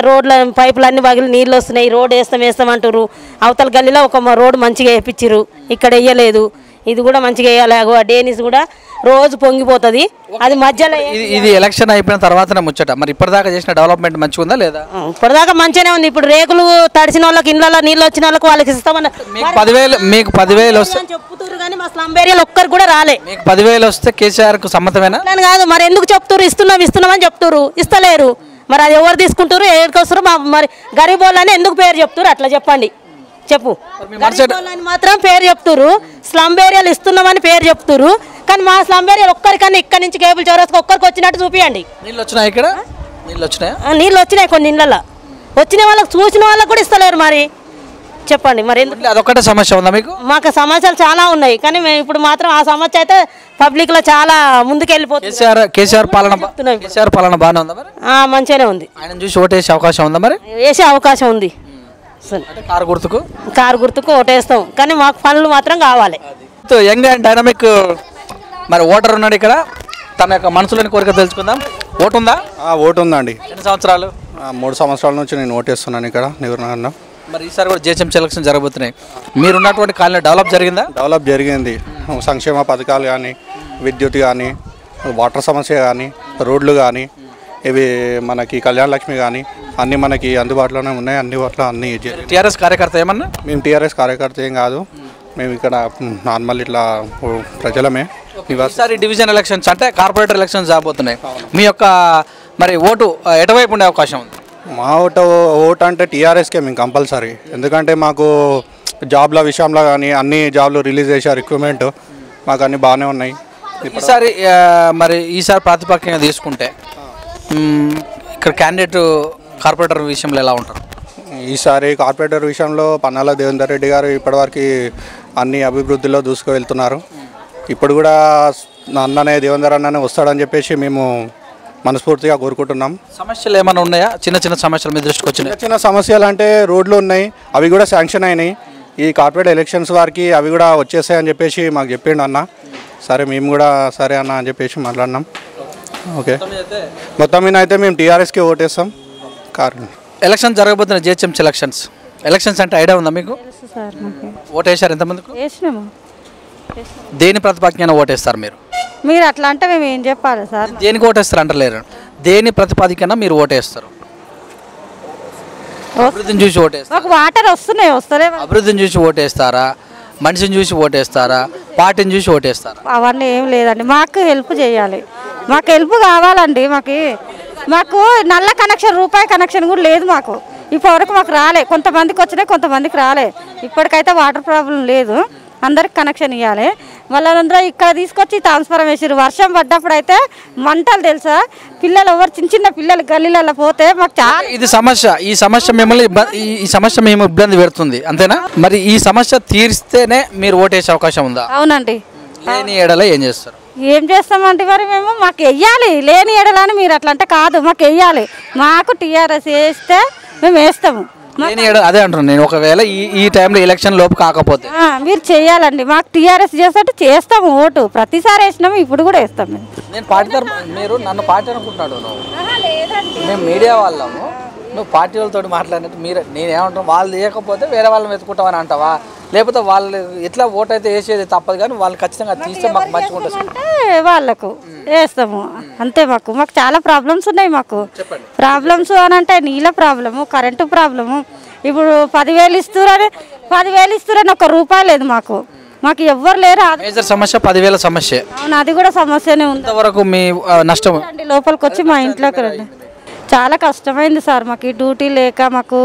పైపులు అన్ని పగిలి నీళ్ళు వస్తున్నాయి. రోడ్ వేస్తాం అంటారు. అవతల గల్లీలో ఒక రోడ్డు మంచిగా వేయించారు, ఇక్కడ వేయలేదు. ఇది కూడా మంచిగా వేయాలి. డేనిస్ కూడా రోజు పొంగిపోతుంది, అది మధ్యలో. ఇది ఎలక్షన్ అయిపోయిన తర్వాతనే ముచ్చట. మరి ఇప్పటిదాకా చేసిన డెవలప్మెంట్ మంచిగా ఉందా లేదా? ఇప్పటిదాకా మంచిగానే ఉంది. ఇప్పుడు రేకులు తడిసిన వాళ్ళకి, ఇళ్ళలో నీళ్ళు వచ్చిన వాళ్ళకి వాళ్ళకి ఇస్తామన్న. మీకు 10,000 వస్తే చెప్తున్నారు కానీ మా స్లమ్ ఏరియాలో ఒక్కరు కూడా రాలే. మీకు 10,000 వస్తే కేసీఆర్ కు సమ్మతమేనా? కాదు, మరి ఎందుకు చెప్తారు ఇస్తున్నామని చెప్తారు, ఇస్తలేరు. మరి అది ఎవరు తీసుకుంటారు, ఏడికి వస్తారు? మరి గరీబ్ వాళ్ళని ఎందుకు పేరు చెప్తారు? అట్లా చెప్పండి, చెప్పు. మాత్రం పేరు చెప్తురు, స్లమ్ ఏరియాలు ఇస్తున్నామని పేరు చెప్తురు, కానీ మా స్లమ్ ఏరియాలు ఒక్కరికన్నా ఇక్కడ నుంచి కేబుల్ చౌరస్కి ఒక్కరికి వచ్చినట్టు చూపియండి. నీళ్ళు వచ్చినాయి ఇక్కడ? నీళ్ళు వచ్చినాయి కొన్ని ఇళ్ళల్లో, వచ్చిన వాళ్ళకి చూసిన వాళ్ళకి కూడా ఇస్తలేరు. మరి చెప్పండి, మరి ఎందుకు? అదొక్కటే సమస్య ఉందా మీకు? మాకు సమస్యలు చాలా ఉన్నాయి, కానీ మేము ఇప్పుడు మాత్రం ఆ సమస్య అయితే పబ్లిక్ లో చాలా ముందుకు వెళ్ళిపోతుంది. కేసీఆర్ పాలన బాగానే ఉందా మరి? మంచిగానే ఉంది. ఆయన చూసి ఓటేసే అవకాశం ఉందా మరి? వేసే అవకాశం ఉంది. కారు గుర్తుకు ఓటేస్తాం, కానీ మాకు పనులు మాత్రం కావాలి. యంగ్ అండ్ డైనమిక్ మరి ఓటర్ ఉన్నాడు ఇక్కడ, తన యొక్క మనసులోని కోరిక తెలుసుకుందాం. ఓటు ఉందా? ఓటు ఉందండి. ఎన్ని సంవత్సరాలు? 3 సంవత్సరాల నుంచి నేను ఓటేస్తున్నాను ఇక్కడ నివరణ. మరి ఈసారి కూడా జిహెచ్ఎంసీ ఎలక్షన్ జరగబోతున్నాయి. మీరున్నటువంటి కాలనీ డెవలప్ జరిగిందా? డెవలప్ జరిగింది. సంక్షేమ పథకాలు కానీ, విద్యుత్ కానీ, వాటర్ సమస్య కానీ, రోడ్లు కానీ, ఇవి మనకి కళ్యాణ లక్ష్మి కానీ అన్నీ మనకి అందుబాటులోనే ఉన్నాయి. అన్ని వాటిలో అన్ని టీఆర్ఎస్ కార్యకర్త ఏమన్నా? మేము టీఆర్ఎస్ కార్యకర్త ఏం కాదు, మేము ఇక్కడ నార్మల్ ఇట్లా ప్రజలమే. ఈసారి డివిజన్ ఎలక్షన్స్ అంటే కార్పొరేటర్ ఎలక్షన్స్ రాబోతున్నాయి. మీ యొక్క మరి ఓటు ఎటువైపు ఉండే అవకాశం ఉంది? మా ఓటు అంటే టీఆర్ఎస్కే మేము కంపల్సరీ. ఎందుకంటే మాకు జాబ్ల విషయంలో కానీ అన్ని జాబ్లు రిలీజ్ చేశారు, రిక్రూట్మెంట్ మాకు అన్నీ బాగానే ఉన్నాయి. ఈసారి ఈసారి ప్రాతిపదికగా తీసుకుంటే ఇక్కడ క్యాండిడేట్ కార్పొరేటర్ విషయంలో ఎలా ఉంటారు? ఈసారి కార్పొరేటర్ విషయంలో పన్నాల దేవేందర్ రెడ్డి గారు ఇప్పటివరకు అన్ని అభివృద్ధిలో దూసుకువెళ్తున్నారు. ఇప్పుడు కూడా అన్ననే దేవేందర్ అన్ననే వస్తాడని చెప్పేసి మేము మనస్ఫూర్తిగా కోరుకుంటున్నాం. సమస్యలు ఏమైనా ఉన్నాయా? చిన్న చిన్న సమస్యలు మీ దృష్టికి వచ్చినాయి? చిన్న సమస్యలు అంటే రోడ్లు ఉన్నాయి, అవి కూడా శాంక్షన్ అయినాయి. ఈ కార్పొరేట్ ఎలక్షన్స్ వారికి అవి కూడా వచ్చేసాయని చెప్పేసి మాకు చెప్పిండు అన్న. సరే మేము కూడా సరే అన్న అని చెప్పేసి మాట్లాడినాం. ఓకే, మొత్తం మీద అయితే మేము టీఆర్ఎస్కి ఓటేస్తాం. ఎలక్షన్ జరగబోతున్న జిహెచ్ఎంసీ ఎలక్షన్స్ అంటే ఐడియా ఉందా మీకు? ఓటు వేసారు ఎంతమందికి? దేని ప్రతిపాదికన ఓటేస్తారు మీరు? మీరు అట్లా అంటే మేము ఏం చెప్పాలి సార్? దేనికి ఓటేస్తారు అంటలేరు, దేని ప్రతిపాదికన మీరు ఓటేస్తారు? అభివృద్ధిని చూసి ఓటేస్తారు? ఒక వాటర్ వస్తున్నాయి, వస్తలే. అభివృద్ధిని చూసి ఓటేస్తారా, మనిషిని చూసి ఓటేస్తారా, పార్టీని చూసి ఓటేస్తారా? అవన్నీ ఏం లేదండి, మాకు హెల్ప్ చేయాలి, మాకు హెల్ప్ కావాలండి. మాకు నల్ల కనెక్షన్, రూపాయి కనెక్షన్ కూడా లేదు మాకు ఇప్పటివరకు. మాకు రాలే, కొంతమందికి వచ్చినాయి, కొంతమందికి రాలే. ఇప్పటికైతే వాటర్ ప్రాబ్లం లేదు, అందరికి కనెక్షన్ ఇవ్వాలి. వాళ్ళందరూ ఇక్కడ తీసుకొచ్చి ట్రాన్స్ఫార్మర్ వేసారు. వర్షం పడ్డప్పుడు అయితే మంటలు తెలుసా, పిల్లలు ఎవరు చిన్న చిన్న పిల్లలు గల్లీలలో పోతే మాకు చాలా ఇది సమస్య. ఈ సమస్య మిమ్మల్ని ఈ సమస్య మేము ఇబ్బంది పెడుతుంది అంతేనా? మరి ఈ సమస్య తీరిస్తేనే మీరు ఓటేసే అవకాశం ఉందా? అవునండి. లేని ఏడల ఏం చేస్తారు? ఏం చేస్తామంటే మరి మేము మాకు వెయ్యాలి, లేని ఏడలని మీరు అట్లా అంటే కాదు, మాకు వెయ్యాలి. మాకు టీఆర్ఎస్ వేస్తే మేము వేస్తాము. అదే అంటున్నాను నేను, ఒకవేళ ఈ టైంలో ఎలక్షన్ లోపు కాకపోతే మీరు చేయాలండి. మాకు టీఆర్ఎస్ చేస్తే చేస్తాము ఓటు, ప్రతిసారి వేసినాము, ఇప్పుడు కూడా వేస్తాం. నేను పార్టీ, మీరు నన్ను పార్టీ అనుకుంటున్నాడు, మేము మీడియా వాళ్ళము, నువ్వు పార్టీ వాళ్ళతో మాట్లాడినట్టు మీరు నేనేమంటాను, వాళ్ళు వేయకపోతే వేరే వాళ్ళని వెతుకుంటామని అంటావా? లేకపోతే వాళ్ళు ఎట్లా ఓటు అయితే వేసేది తప్పదు, కానీ వాళ్ళు ఖచ్చితంగా తీస్తే మాకు మంచిగా ఉంటుంది వాళ్ళకు వేస్తాము అంతే. మాకు చాలా ప్రాబ్లమ్స్ ఉన్నాయి. మాకు ప్రాబ్లమ్స్ అని అంటే నీళ్ళ ప్రాబ్లము, కరెంటు ప్రాబ్లము. ఇప్పుడు 10,000 ఇస్తురని ₹1 లేదు మాకు. మాకు ఎవ్వరు లేరు. మేజర్ సమస్య 10,000 సమస్య. అవును, అది కూడా సమస్యనే ఉంది. ఇంతవరకు మీ నష్టం లోపలికి వచ్చి మా ఇంట్లోకి రండి. చాలా కష్టమైంది సార్ మాకు, డ్యూటీ లేక. మాకు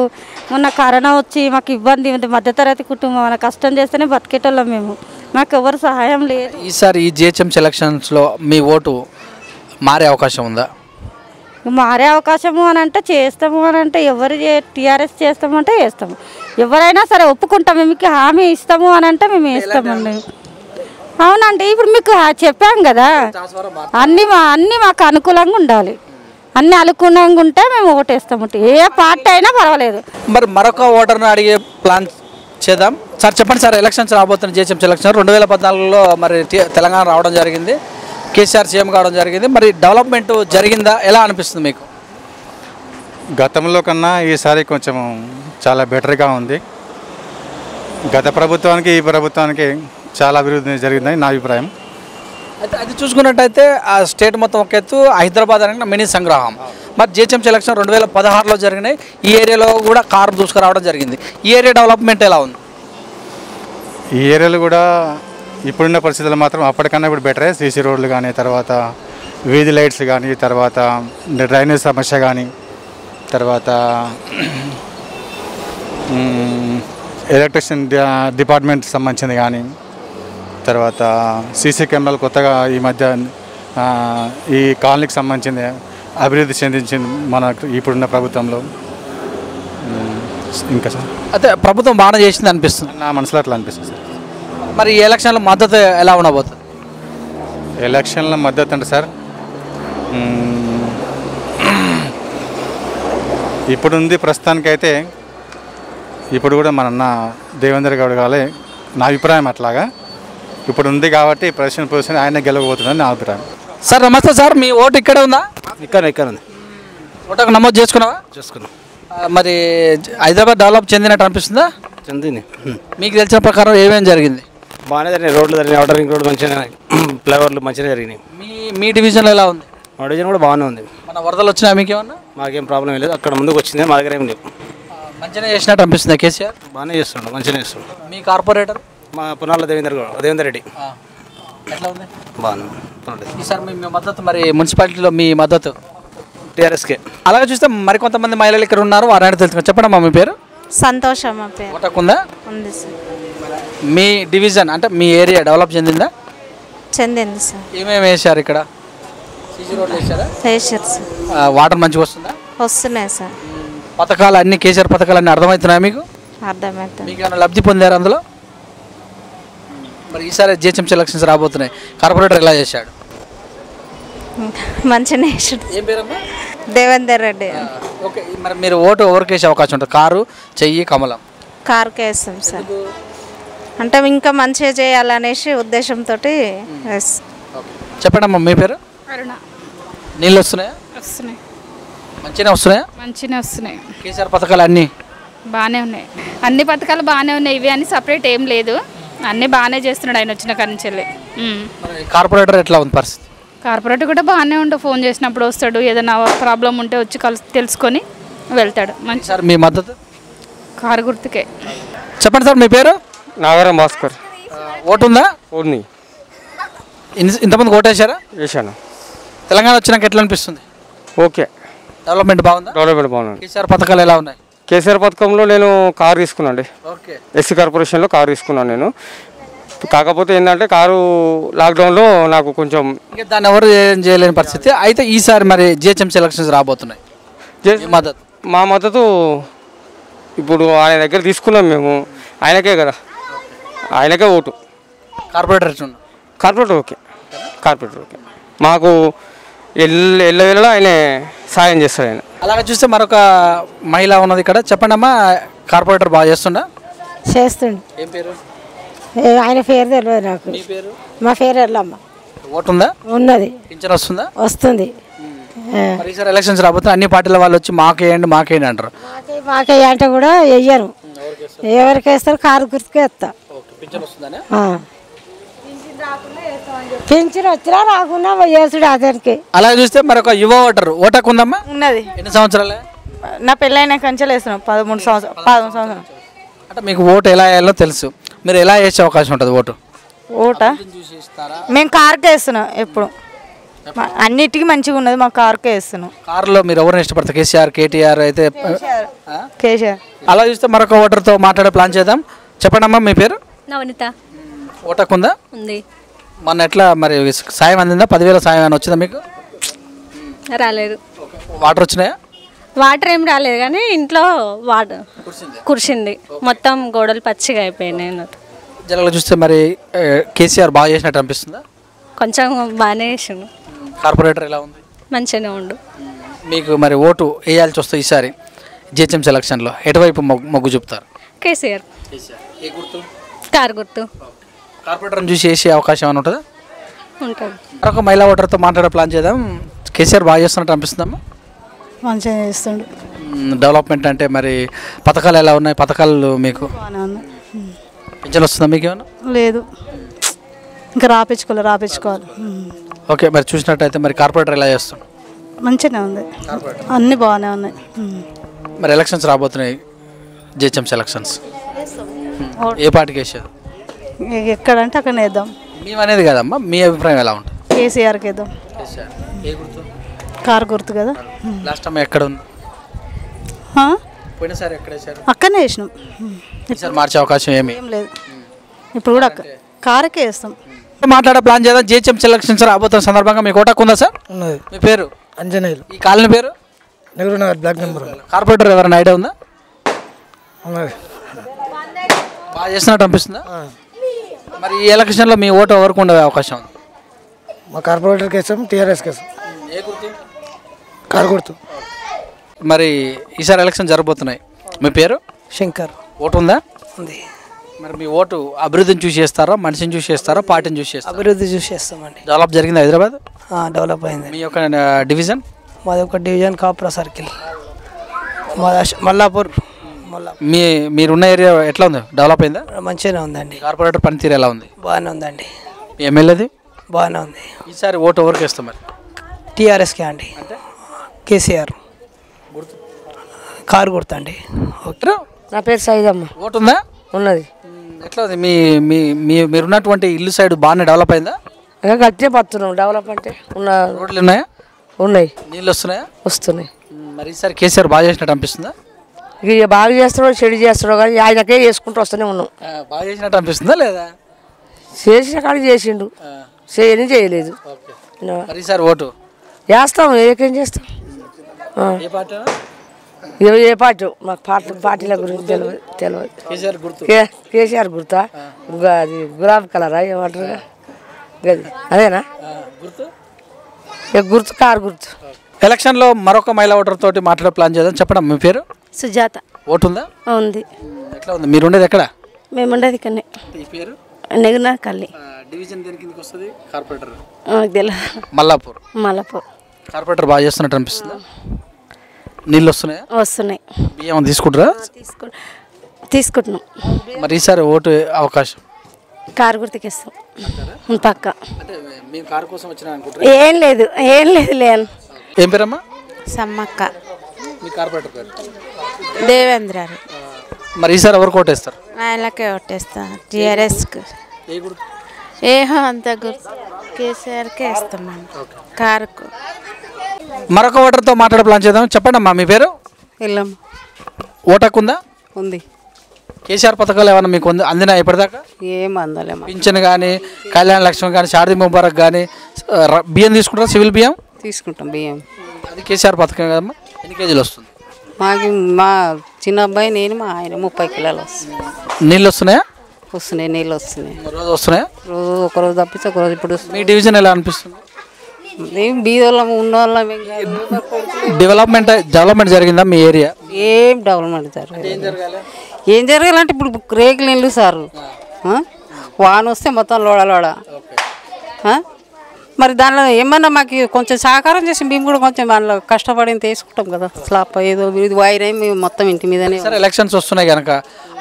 మొన్న కరోనా వచ్చి మాకు ఇబ్బంది ఉంది. మధ్యతరగతి కుటుంబం, మన కష్టం చేస్తేనే బతికేటోళ్ళం మేము, మాకు ఎవరు సహాయం లేదు. ఈసారి ఈ జిహెచ్ఎంసీ ఎలక్షన్స్లో మీ ఓటు మారే అవకాశం ఉందా? మారే అవకాశము అని అంటే చేస్తాము అని అంటే ఎవరు టీఆర్ఎస్ చేస్తాము అంటే వేస్తాము. ఎవరైనా సరే ఒప్పుకుంటాం, మీకు హామీ ఇస్తాము అని అంటే మేము వేస్తామండి. అవునండి, ఇప్పుడు మీకు చెప్పాం కదా, అన్నీ మాకు అనుకూలంగా ఉండాలి. అన్ని అనుకూలంగా ఉంటే మేము ఓటేస్తాము, ఏ పార్టీ అయినా పర్వాలేదు. మరి మరొక ఓటర్ను అడిగే ప్లాన్ చేద్దాం. సార్ చెప్పండి సార్, ఎలక్షన్స్ రాబోతున్న జిహెచ్ఎంసీ ఎలక్షన్ 2014లో మరి తెలంగాణ రావడం జరిగింది, కేసీఆర్ సీఎం కావడం జరిగింది. మరి డెవలప్మెంట్ జరిగిందా, ఎలా అనిపిస్తుంది మీకు? గతంలో కన్నా ఈసారి కొంచెం చాలా బెటర్గా ఉంది. గత ప్రభుత్వానికి ఈ ప్రభుత్వానికి చాలా అభివృద్ధి జరిగిందని నా అభిప్రాయం. అయితే అది చూసుకున్నట్టయితే ఆ స్టేట్ మొత్తం ఒక ఎత్తు, హైదరాబాద్ అనగా మినీ సంగ్రహం. మరి జిహెచ్ఎంసీ ఎలక్షన్ 2016లో జరిగినాయి. ఈ ఏరియాలో కూడా కారు దూసుకురావడం జరిగింది. ఈ ఏరియా డెవలప్మెంట్ ఎలా ఉంది? ఈ ఏరియాలో కూడా ఇప్పుడున్న పరిస్థితులు మాత్రం అప్పటికన్నా ఇప్పుడు బెటరే. సీసీ రోడ్లు కానీ, తర్వాత వీధి లైట్స్ కానీ, తర్వాత డ్రైనేజ్ సమస్య కానీ, తర్వాత ఎలక్ట్రిసిటీ డిపార్ట్మెంట్ సంబంధించింది కానీ, తర్వాత సీసీ కెమెరాలు కొత్తగా ఈ మధ్య ఈ కాలనీకి సంబంధించింది అభివృద్ధి చెందించింది మన ఇప్పుడున్న ప్రభుత్వంలో. ఇంకా సార్ అయితే ప్రభుత్వం బాగా చేసింది అనిపిస్తుంది, నా మనసులో అట్లా అనిపిస్తుంది సార్. మరి ఈ ఎలక్షన్లో మద్దతు ఎలా ఉండబోతుంది? ఎలక్షన్ల మద్దతు అంటే సార్ ఇప్పుడు ఉంది ప్రస్తుతానికైతే. ఇప్పుడు కూడా మన అన్న దేవేందర్ గౌడ్ గారే, నా అభిప్రాయం అట్లాగా. ఇప్పుడు ఉంది కాబట్టి పొజిషన్ ఆయన గెలవబోతుందని నా అభిప్రాయం. సార్ నమస్తే సార్, మీ ఓటు ఇక్కడే ఉందా? ఇక్కడ ఉంది. ఓటు నమోదు చేసుకున్నావా? చేసుకున్నాం. మరి హైదరాబాద్ డెవలప్ చెందినట్టు అనిపిస్తుందా? చెందింది. మీకు తెలిసిన ప్రకారం ఏమేమి జరిగింది? బాగానే జరిగినాయి, రోడ్లు జరిగినాయి, అవుటర్ రింగ్ రోడ్ మంచిగా, ఫ్లైఓవర్లు మంచిగా జరిగినాయి. మీ డివిజన్లో ఎలా ఉంది? మా డివిజన్ కూడా బాగానే ఉంది. మన వరదలు వచ్చినా మీకేమన్నా? మాకేం ప్రాబ్లం లేదు. అక్కడ ముందుకు వచ్చింది, మా దగ్గర ఏం లేవు. మంచిగా చేసినట్టు అనిపిస్తుంది కేసీఆర్. బాగానే చేస్తుండ్రు, మంచిగానే చేస్తుండ్రు. మీ కార్పొరేటర్ మా పునాల దేవేందర్ రెడ్డి ఎట్లా ఉంది? బాగానే. ఈసారి మీ మద్దతు మరి మున్సిపాలిటీలో మీ మద్దతు టీఆర్ఎస్కే. అలాగే చూస్తే మరికొంతమంది మహిళలు ఇక్కడ ఉన్నారు, వారిని తెలుసుకుని చెప్పండి. మీ పేరు? సంతోషం. మా పేరు ఓటకుందా? ఉంది సార్. మీ డివిజన్ అంటే మీ ఏరియా డెవలప్ చెందిందా? చెందింది సార్. ఏమేమి వేసారు ఇక్కడ? సీసీ రోడ్లు వేసారా? వేసారు సార్. వాటర్ మంచిగా వస్తుందా? వస్తున్నాయి సార్. పథకాలు అన్ని కేసీఆర్ పథకాలు అన్నీ అర్థమవుతున్నాయా మీకు? అర్థమవుతుంది. మీకు ఏమైనా లబ్ధి పొందారు అందులో? మరి ఈసారి జిహెచ్ఎంసీ ఎలక్షన్స్ రాబోతున్నాయి, కార్పొరేటర్ ఎలా చేశాడు? మంచిగా వేసాడు. ఏం పేరమ్మా? దేవేందర్ రెడ్డి. ఓకే, మరి మీరు ఓటు ఎవరికి వేసే అవకాశం ఉంటుంది? కారు, చెయ్యి, కమలం? కారుకే వేస్తాం సార్. అంటే ఇంకా మంచిగా చేయాలనేసి ఉద్దేశంతో చెప్పండమ్మా మీ పేరు? అరుణ. నీళ్ళు వస్తున్నాయా? వస్తున్నాయి. మంచిగా వస్తున్నాయా? మంచిగా వస్తున్నాయి. కేసీఆర్ పథకాలు అన్నీ బాగానే ఉన్నాయి. అన్ని పథకాలు బాగానే ఉన్నాయి. ఇవి అని సపరేట్ ఏం లేదు, అన్నీ బాగానే చేస్తున్నాడు ఆయన వచ్చిన కాడి నుంచి. కార్పొరేటర్ ఎట్లా ఉంది పరిస్థితి? కార్పొరేటర్ కూడా బాగానే ఉండు, ఫోన్ చేసినప్పుడు వస్తాడు, ఏదైనా ప్రాబ్లం ఉంటే వచ్చి తెలుసుకొని వెళ్తాడు. మంచి సార్ మీ మద్దతు? కారు గుర్తుకే. చెప్పండి సార్ మీ పేరు? నాగరం భాస్కర్. ఓటు ఉందా? ఉంది. ఇంతమంది ఓటేశారా? వేసాను. తెలంగాణ వచ్చినాక ఎట్లా అనిపిస్తుంది? ఓకే, డెవలప్మెంట్ బాగుందా? డెవలప్మెంట్ బాగుంది. కేసీఆర్ పథకాలు ఎలా ఉన్నాయి? కేసీఆర్ పథకంలో నేను కారు తీసుకున్నాను. ఓకే. ఎస్సీ కార్పొరేషన్లో కారు తీసుకున్నాను నేను. కాకపోతే ఏంటంటే కారు లాక్డౌన్లో నాకు కొంచెం ఇంకా దాన్ని ఎవరు ఏం చేయలేని పరిస్థితి. అయితే ఈసారి మరి జిహెచ్ఎంసీ ఎలక్షన్స్ రాబోతున్నాయి, మద్దతు? మా మద్దతు ఇప్పుడు ఆయన దగ్గర తీసుకున్నాం మేము, ఆయనకే కదా, ఆయనకే vote. Corporator corporator okay, corporator okay. మాకు ఎల్లవేళలా ఆయన సాయం చేస్తాడు ఆయన. అలాగే చూస్తే మరొక మహిళ ఉన్నది ఇక్కడ. చెప్పండి అమ్మా, కార్పొరేటర్ బాగా చేస్తుండా? చేస్తుండు. ఏం పేరు? ఆయన పేరు తెలియదు నాకు. మా పేరు ఎల్లమ్మ. ఓటు ఉందా? ఉన్నది. పింఛన్ వస్తుందా? వస్తుంది. మరి ఈసారి ఎలక్షన్స్ రాబోతే అన్ని పార్టీల వాళ్ళు వచ్చి మాకేయండి మాకేయండి అంటారు. మాకే అంటే కూడా వెయ్యరు. ఎవరికి వేస్తారు? కారు గుర్తుకే వేస్తా. పింఛన్ వచ్చినా రాకుండా వేసుడు అతనికి. అలా చూస్తే మరొక యువ ఓటర్ ఓటకు ఉందమ్మా? ఉన్నది. ఎన్ని సంవత్సరాలే? నా పెళ్ళైన కంచెలు వేస్తున్నాం 13 సంవత్సరాలు. అంటే మీకు ఓటు ఎలా వేయాలో తెలుసు, మీరు ఎలా వేసే అవకాశం ఉంటుంది ఓటు? ఓటా మేము కారుకే వేస్తున్నాం ఎప్పుడు. అన్నిటికీ మంచిగా ఉన్నది, మా కారుకే వేస్తున్నాం. కారులో మీరు ఎవరిని ఇష్టపడతారు? కేసీఆర్, కేటీఆర్? అయితే కేసీఆర్. అలా చూస్తే మరొక ఓటర్తో మాట్లాడే ప్లాన్ చేద్దాం. చెప్పండి అమ్మా మీ పేరు? నవనిత. ఓటకు ఉందా? ఉంది. మొన్న ఎట్లా మరి సాయం అందిందా? 10,000 సాయం అని వచ్చిందా మీకు? రాలేదు. వాటర్ వచ్చినాయా? వాటర్ ఏం రాలేదు కానీ ఇంట్లో వాటర్ కురిసింది, మొత్తం గోడలు పచ్చిగా అయిపోయినాయి. జనాలు చూస్తే మరి కేసీఆర్ బాగా చేసినట్టు అనిపిస్తుందా? కొంచెం బాగానే చేసిండు. కార్పొరేటర్ ఎలా ఉంది? మంచిగానే ఉండు. మీకు మరి ఓటు వేయాల్సి వస్తే ఈసారి జిహెచ్ఎంసీ ఎలక్షన్లో ఎటువైపు మొగ్గు చూపుతారు? కేసీఆర్. కారు గుర్తు. కార్పొరేటర్ని చూసి వేసే అవకాశం ఏమైనా ఉంటుందా? ఉంటుంది. మరొక మహిళా ఓటర్తో మాట్లాడే ప్లాన్ చేద్దాం. కేసీఆర్ బాగా చేస్తున్నట్టు అనిపిస్తుందమ్మా? మంచిగా చేస్తుండు. డెవలప్మెంట్ అంటే మరి పథకాలు ఎలా ఉన్నాయి? పథకాలు మీకు పింఛన్ వస్తుందా మీకు ఏమన్నా? లేదు, ఇంకా రాపించుకోవాలి. ఓకే, మరి చూసినట్టయితే మరి కార్పొరేటర్ ఎలా చేస్తున్నాడు? మంచిగానే ఉంది, అన్నీ బాగానే ఉన్నాయి. మరి ఎలక్షన్స్ రాబోతున్నాయి, జిహెచ్ఎంసీ ఎలక్షన్స్. ఏ పార్టీకి వేసారు? ఎక్కడంటే అక్కడ వేద్దాం. మేము అనేది కదమ్మా, మీ అభిప్రాయం ఎలా ఉంటుంది? కేసీఆర్కి వేద్దాం. కారు గుర్తు కదా. లాస్ట్ టైం ఎక్కడ ఉంది? పోయినసారి ఎక్కడ వేసారు? అక్కడనే వేసినాం. ఈసారి మార్చే అవకాశం ఏం లేదు. ఇప్పుడు కూడా కారుకే వేస్తాం. మాట్లాడే ప్లాన్ చేద్దాం. జిహెచ్ఎంసీ ఎలక్షన్స్ రాబోతున్న సందర్భంగా మీకు ఓటకు ఉందా సార్? ఉన్నది. మీ పేరు? అంజనేయులు. ఈ కాలనీ పేరు? Nehru Nagar block number. Corporator ఎవరైనా ఐడియా ఉందా? ఉన్నది. బాగా చేస్తున్నట్టు అనిపిస్తుందా? మరి ఈ ఎలక్షన్లో మీ ఓటు ఎవరికి ఉండే అవకాశం ఉంది? మా కార్పొరేటర్కి వేస్తాం, టీఆర్ఎస్కి వేస్తాం. కారు గుర్తు. మరి ఈసారి ఎలక్షన్ జరగబోతున్నాయి, మీ పేరు? శంకర్. ఓటు ఉందా? ఉంది. మరి మీ ఓటు అభివృద్ధిని చూసి చేస్తారా, మనిషిని చూసి చేస్తారా, పార్టీని చూసి చేస్తారా? అభివృద్ధి చూసి చేస్తామండి. డెవలప్ జరిగింది హైదరాబాద్? డెవలప్ అయింది. మీ యొక్క డివిజన్? మాది ఒక డివిజన్ కాపురా సర్కిల్, మల్లాపూర్. మీరున్న ఏరియా ఎట్లా ఉంది? డెవలప్ అయిందా? మంచిగానే ఉందండి. కార్పొరేటర్ పనితీరు ఎలా ఉంది? బాగానే ఉందండి. ఎమ్మెల్యేది బాగానే ఉంది. ఈసారి ఓటు ఎవరికి వేస్తాం మరి? టీఆర్ఎస్కే అండి. కేసీఆర్. కారు గుర్తండి. నా పేరు సైదమ్మ. ఓటు ఉందా? ఉన్నది. ఎట్లా ఉంది మీ మీ మీరున్నటువంటి ఇల్లు సైడ్ బాగానే డెవలప్ అయిందా? గట్టిగా పడుతున్నాం. డెవలప్ అంటే ఉన్న రోడ్లు ఉన్నాయా? ఉన్నాయి. నీళ్ళు వస్తున్నాయా? వస్తున్నాయి. మరి ఈసారి కేసీఆర్ బాగా చేసినట్టు అనిపిస్తుందా? ఇక బాగా చేస్తున్నాడు చెడు చేస్తున్నాడు కానీ ఆయనకే చేసుకుంటూ వస్తూనే ఉన్నాం. బాగా చేసినట్టు అనిపిస్తుందా లేదా? చేసిన కాడికి చేసిండు, చేయని చేయలేదు. మరి ఈసారి ఓటు వేస్తాం. ఏకేం చేస్తాం. ఏ పార్టీ మాకు పార్టీల గురించి తెలియదు. కేసీఆర్ గుర్తా? అది గులాబీ కలరా ఏమంటారు గది అదేనా? గుర్తు కారు గుర్తు. ఎలక్షన్లో మరొక మహిళా ఓటర్ తోటి మాట్లాడే ప్లాన్ చేద్దాం. చెప్పడం మీ పేరు? సుజాత. ఓటు ఉందా? ఉంది. ఎట్లా ఉంది? మీరు ఉండేది ఎక్కడ? మేము ఉండేది ఇక్కడనే. ఈ పేరు? నెగునా కల్లి. డివిజన్ దేని కిందకి వస్తుంది? కార్పొరేటర్ మల్లాపూర్. కార్పొరేటర్ బాగా చేస్తున్నట్టు అనిపిస్తుందా? నీళ్ళు వస్తున్నాయా? వస్తున్నాయి. బియ్యం తీసుకుంటారా? తీసుకుంటున్నాం. మరి ఈసారి ఓటు అవకాశం? కారు గుర్తుకేస్తాం పక్క. ఏం ఏం లేదు లేను. ఏం పేరమ్మా? సమ్మక్క. మీ కార్పొరేటర్ పేరు? దేవేంద్ర. మరి ఈసారి ఎవరు ఓటేస్తారు? ఆయనకే ఓటేస్తాం. టీఆర్ఎస్కి. అంత గుర్తు కేసీఆర్కే వేస్తాం. కారుకు. మరొక ఓటర్తో మాట్లాడే ప్లాన్ చేద్దాం. చెప్పండి అమ్మా మీ పేరు? వెళ్ళమ్మ. ఓటకు ఉందా? ఉంది. కేసీఆర్ పథకాలు ఏమన్నా మీకు అందినా ఇప్పటిదాకా? ఏం అందలేమ్మా. పింఛన్ కానీ, కళ్యాణ లక్ష్మి కానీ, షాదీ ముబారక్ కానీ, బియ్యం తీసుకుంటారా? సివిల్ బియ్యం తీసుకుంటాం. బియ్యం అది కేసీఆర్ పథకం కదమ్మా. ఎన్ని కేజీలు వస్తుంది? మా చిన్న అబ్బాయి నేను మా ఆయన 30 కిలోలు వస్తుంది. నీళ్ళు వస్తున్నాయా? వస్తున్నాయి. నీళ్ళు వస్తున్నాయి. రోజు వస్తున్నాయా? రోజు ఒకరోజు తప్పిస్తే ఒకరోజు. ఇప్పుడు మీ డివిజన్ ఎలా అనిపిస్తుంది? ఏం బీదోళ్ళం ఉన్నోళ్ళం. డెవలప్మెంట్ జరిగిందా మీ ఏరియా? ఏం డెవలప్మెంట్ జరగదు. ఏం జరగాలంటే ఇప్పుడు రేకులు ఇల్లు సారు వాన వస్తే మొత్తం లోడ. మరి దానిలో ఏమన్నా మాకు కొంచెం సహకారం చేసి మేము కూడా కొంచెం దానిలో కష్టపడి తీసుకుంటాం కదా. స్లాబ్ ఏదో ఇది వైర్ అయి మేము మొత్తం ఇంటి మీదనే. సరే ఎలక్షన్స్ వస్తున్నాయి కనుక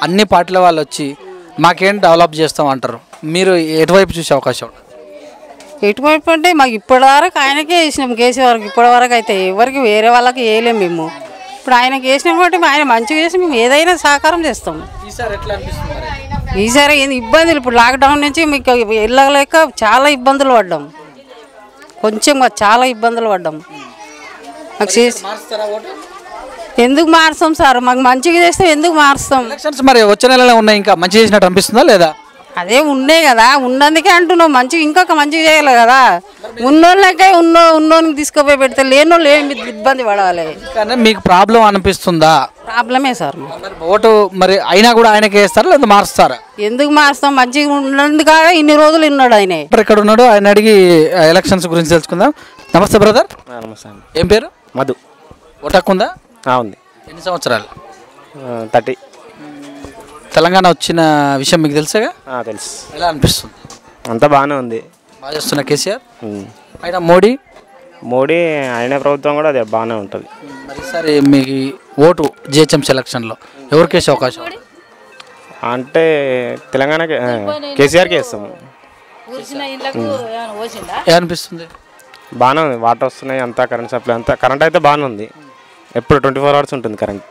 అన్ని పార్టీల వాళ్ళు వచ్చి మాకేం డెవలప్ చేస్తాం అంటారు. మీరు ఎటువైపు చూసే అవకాశం ఉంటుంది? ఎటువైపు అంటే మాకు ఇప్పటివరకు ఆయనకే వేసినాం. కేసీఆర్కి ఇప్పటివరకు అయితే ఎవరికి వేరే వాళ్ళకి వేయలేము మేము. ఇప్పుడు ఆయనకి వేసినాం కాబట్టి ఆయన మంచిగా చేసి మేము ఏదైనా సహకారం చేస్తాం. ఈసారి ఏంది ఇబ్బందులు? ఇప్పుడు లాక్డౌన్ నుంచి మీకు వెళ్ళలేక చాలా ఇబ్బందులు పడ్డాం. కొంచెం చాలా ఇబ్బందులు పడ్డాం. మాకు ఎందుకు మారుస్తాం సార్? మాకు మంచిగా చేస్తే ఎందుకు మారుస్తాం? ఎలక్షన్స్ మరి వచ్చే నెలలో ఉన్నాయి. ఇంకా మంచి చేసినట్టు అనిపిస్తుందా లేదా? అదే ఉన్నాయి కదా, ఉన్నందుకే అంటున్నాం. మంచిగా ఇంకొక మంచిగా చేయాలి కదా. ఉన్నోళ్ళకే ఉన్నోనికి తీసుకుపోయి పెడితే లేనోళ్ళు ఏమి ఇబ్బంది పడాలి. కానీ మీకు ప్రాబ్లం అనిపిస్తుందా? ప్రాబ్లమే సార్. ఓటు మరి అయినా కూడా ఆయనకి వేస్తారా లేదా మారుస్తారా? ఎందుకు మారుస్తాం? మంచిగా ఉన్నందుకు ఇన్ని రోజులు ఉన్నాడు ఆయన. ఇక్కడ ఉన్నాడు, ఆయన అడిగి ఎలక్షన్స్ గురించి తెలుసుకుందాం. నమస్తే బ్రదర్. నమస్తే. ఏం పేరు? మధు. ఓటక్కుందా? ఉంది. ఎన్ని సంవత్సరాలు? 30. తెలంగాణ వచ్చిన విషయం మీకు తెలుసుగా? తెలుసు. ఎలా అనిపిస్తుంది? అంతా బాగానే ఉంది. బాగా చేస్తున్న కేసీఆర్. ఆయన మోడీ ఆయన ప్రభుత్వం కూడా అదే బాగానే ఉంటుంది. మరి ఈసారి మీకు ఓటు జిహెచ్ఎంసీ ఎలక్షన్లో ఎవరికి వేసే అవకాశం? అంటే తెలంగాణకి కేసీఆర్కి వేస్తాము. ఏమనిపిస్తుంది? బాగానే ఉంది. వాటర్ వస్తున్నాయి, అంతా కరెంట్ సప్లై అంతా. కరెంట్ అయితే బాగానే ఉంది. ఎప్పుడు 24 hours ఉంటుంది కరెంట్.